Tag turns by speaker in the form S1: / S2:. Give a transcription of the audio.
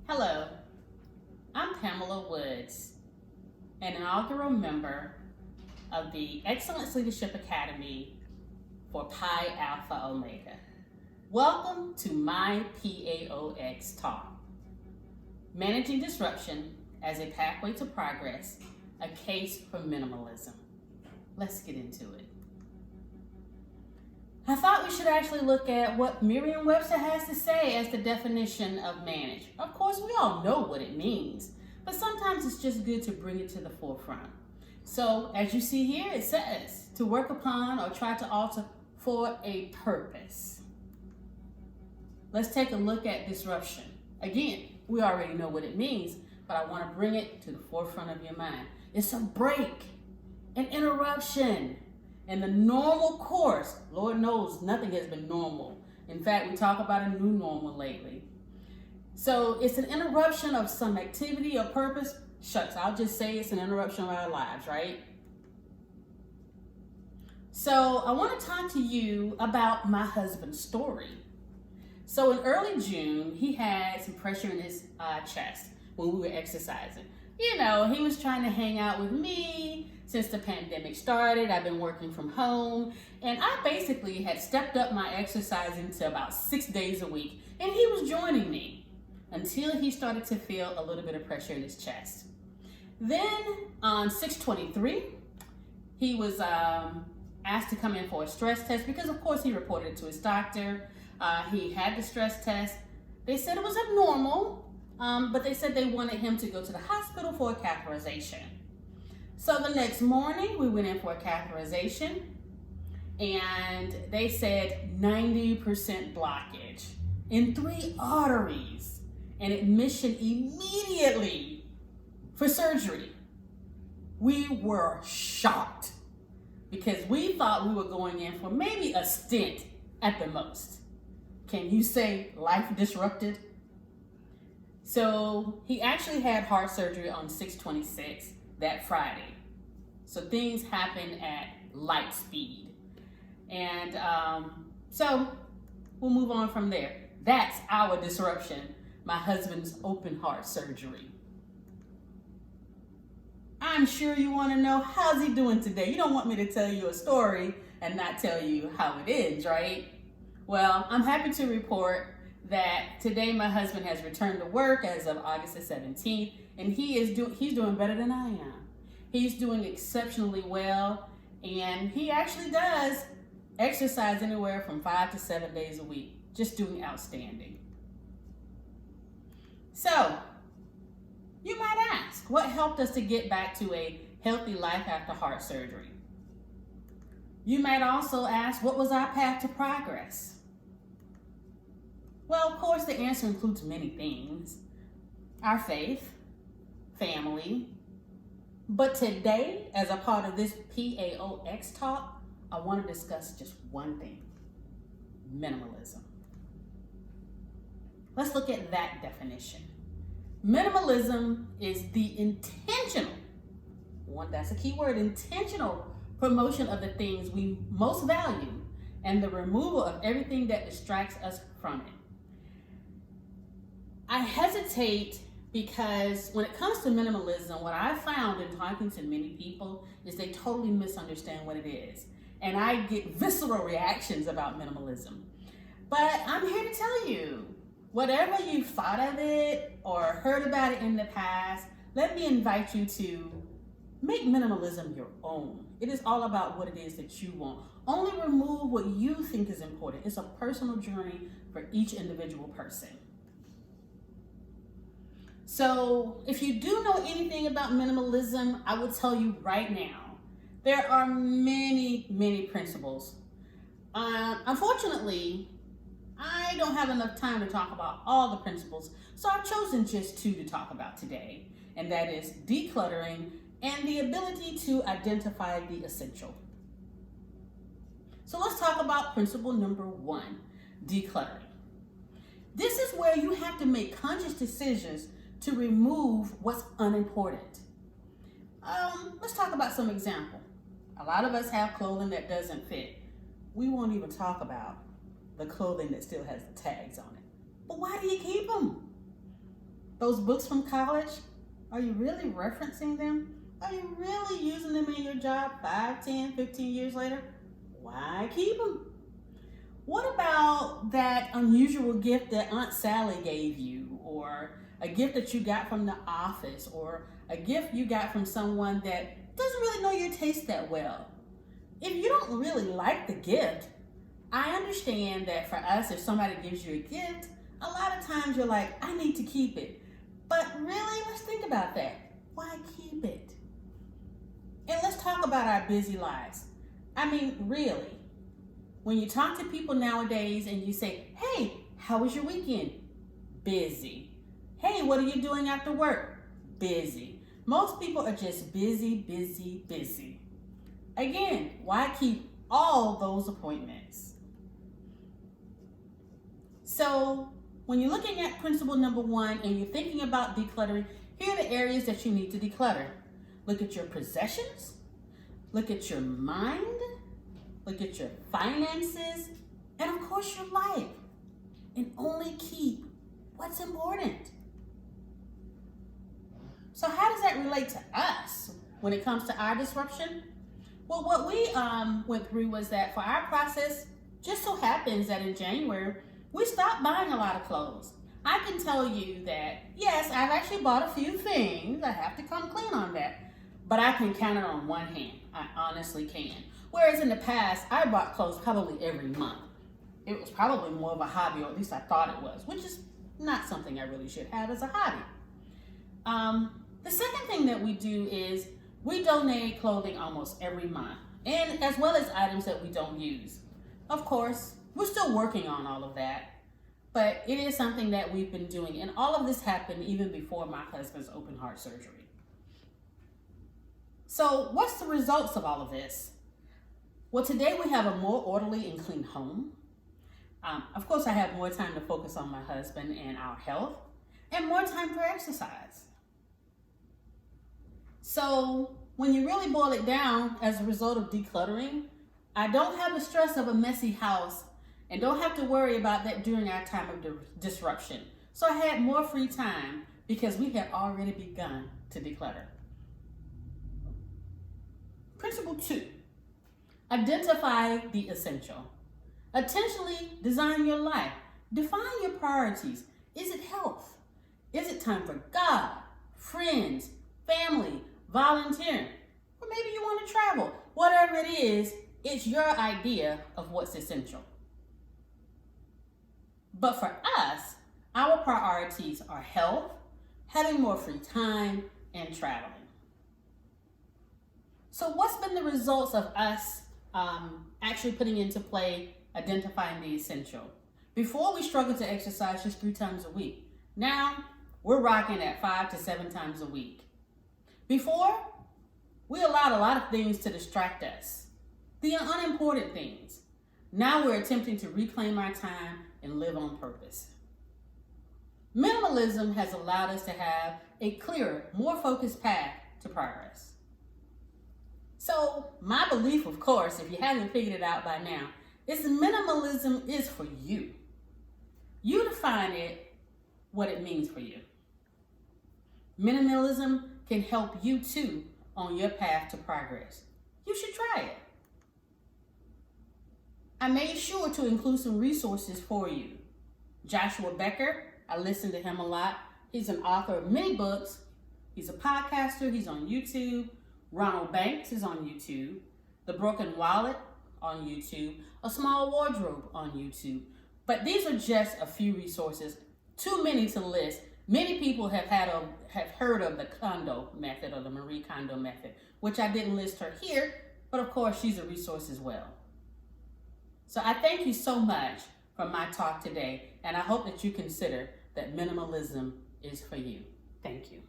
S1: Hello, I'm Pamela Woods, an inaugural member of the Excellence Leadership Academy for Pi Alpha Omega. Welcome to my PAOex talk, Managing Disruption as a Pathway to Progress, a Case for Minimalism. Let's get into it. I thought we should actually look at what Merriam-Webster has to say as the definition of manage. Of course, we all know what it means, but sometimes it's just good to bring it to the forefront. So, as you see here, it says to work upon or try to alter for a purpose. Let's take a look at disruption. Again, we already know what it means, but I want to bring it to the forefront of your mind. It's a break, an interruption. And the normal course, Lord knows nothing has been normal. In fact, we talk about a new normal lately. So it's an interruption of some activity or purpose. Shucks, I'll just say it's an interruption of our lives, right? So I want to talk to you about my husband's story. So in early June, he had some pressure in his chest when we were exercising. You know, he was trying to hang out with me. Since the pandemic started, I've been working from home, and I basically had stepped up my exercising to about 6 days a week, and he was joining me until he started to feel a little bit of pressure in his chest. Then on 6/23, he was asked to come in for a stress test because, of course, he reported it to his doctor. He had the stress test. They said it was abnormal, but they said they wanted him to go to the hospital for a catheterization. So the next morning, we went in for a catheterization, and they said 90% blockage in 3 arteries, and admission immediately for surgery. We were shocked because we thought we were going in for maybe a stint at the most. Can you say life disrupted? So he actually had heart surgery on 6/26. That Friday. So things happen at light speed. And so we'll move on from there. That's our disruption, my husband's open heart surgery. I'm sure you want to know, how's he doing today? You don't want me to tell you a story and not tell you how it ends, right? Well, I'm happy to report that today my husband has returned to work as of August the 17th, and he's doing better than I am. He's doing exceptionally well, and he actually does exercise anywhere from 5 to 7 days a week, just doing outstanding. So, you might ask, what helped us to get back to a healthy life after heart surgery? You might also ask, what was our path to progress? Well, of course, the answer includes many things. Our faith, family. But today, as a part of this PAOex talk, I want to discuss just one thing: minimalism. Let's look at that definition. Minimalism is the intentional, that's a key word, intentional promotion of the things we most value and the removal of everything that distracts us from it. I hesitate because when it comes to minimalism, what I found in talking to many people is they totally misunderstand what it is. And I get visceral reactions about minimalism. But I'm here to tell you, whatever you've thought of it or heard about it in the past, let me invite you to make minimalism your own. It is all about what it is that you want. Only remove what you think is important. It's a personal journey for each individual person. So if you do know anything about minimalism, I will tell you right now, there are many, many principles. Unfortunately, I don't have enough time to talk about all the principles, so I've chosen just 2 to talk about today, and that is decluttering and the ability to identify the essential. So let's talk about principle number 1, decluttering. This is where you have to make conscious decisions to remove what's unimportant. Let's talk about some example. A lot of us have clothing that doesn't fit. We won't even talk about the clothing that still has the tags on it. But why do you keep them? Those books from college, are you really referencing them? Are you really using them in your job 5, 10, 15 years later? Why keep them? What about that unusual gift that Aunt Sally gave you, or a gift that you got from the office, or a gift you got from someone that doesn't really know your taste that well? If you don't really like the gift, I understand that for us, if somebody gives you a gift, a lot of times you're like, I need to keep it. But really, let's think about that. Why keep it? And let's talk about our busy lives. I mean, really, when you talk to people nowadays and you say, hey, how was your weekend? Busy. Hey, what are you doing after work? Busy. Most people are just busy, busy, busy. Again, why keep all those appointments? So when you're looking at principle number 1 and you're thinking about decluttering, here are the areas that you need to declutter. Look at your possessions, look at your mind, look at your finances, and of course your life. And only keep what's important. So how does that relate to us when it comes to our disruption? Well, what we went through was that for our process, just so happens that in January, we stopped buying a lot of clothes. I can tell you that, yes, I've actually bought a few things. I have to come clean on that. But I can count it on one hand. I honestly can. Whereas in the past, I bought clothes probably every month. It was probably more of a hobby, or at least I thought it was, which is not something I really should have as a hobby. The second thing that we do is we donate clothing almost every month, and as well as items that we don't use. Of course, we're still working on all of that, but it is something that we've been doing, and all of this happened even before my husband's open heart surgery. So what's the results of all of this? Well, today we have a more orderly and clean home. Of course, I have more time to focus on my husband and our health, and more time for exercise. So when you really boil it down, as a result of decluttering, I don't have the stress of a messy house and don't have to worry about that during our time of disruption. So I had more free time because we had already begun to declutter. Principle 2, identify the essential. Intentionally design your life. Define your priorities. Is it health? Is it time for God, friends, family, volunteering? Or maybe you want to travel. Whatever it is, it's your idea of what's essential. But for us, our priorities are health, having more free time, and traveling. So what's been the results of us actually putting into play identifying the essential? Before, we struggled to exercise just 3 times a week. Now, we're rocking at 5 to 7 times a week. Before, we allowed a lot of things to distract us, the unimportant things. Now we're attempting to reclaim our time and live on purpose. Minimalism has allowed us to have a clearer, more focused path to progress. So my belief, of course, if you haven't figured it out by now, is that minimalism is for you. You define it, what it means for you. Minimalism can help you too on your path to progress. You should try it. I made sure to include some resources for you. Joshua Becker, I listen to him a lot. He's an author of many books. He's a podcaster. He's on YouTube. Ronald Banks is on YouTube. The Broken Wallet on YouTube. A Small Wardrobe on YouTube. But these are just a few resources, too many to list. Many people have heard of the Kondo method, or the Marie Kondo method, which I didn't list her here, but of course she's a resource as well. So I thank you so much for my talk today, and I hope that you consider that minimalism is for you. Thank you.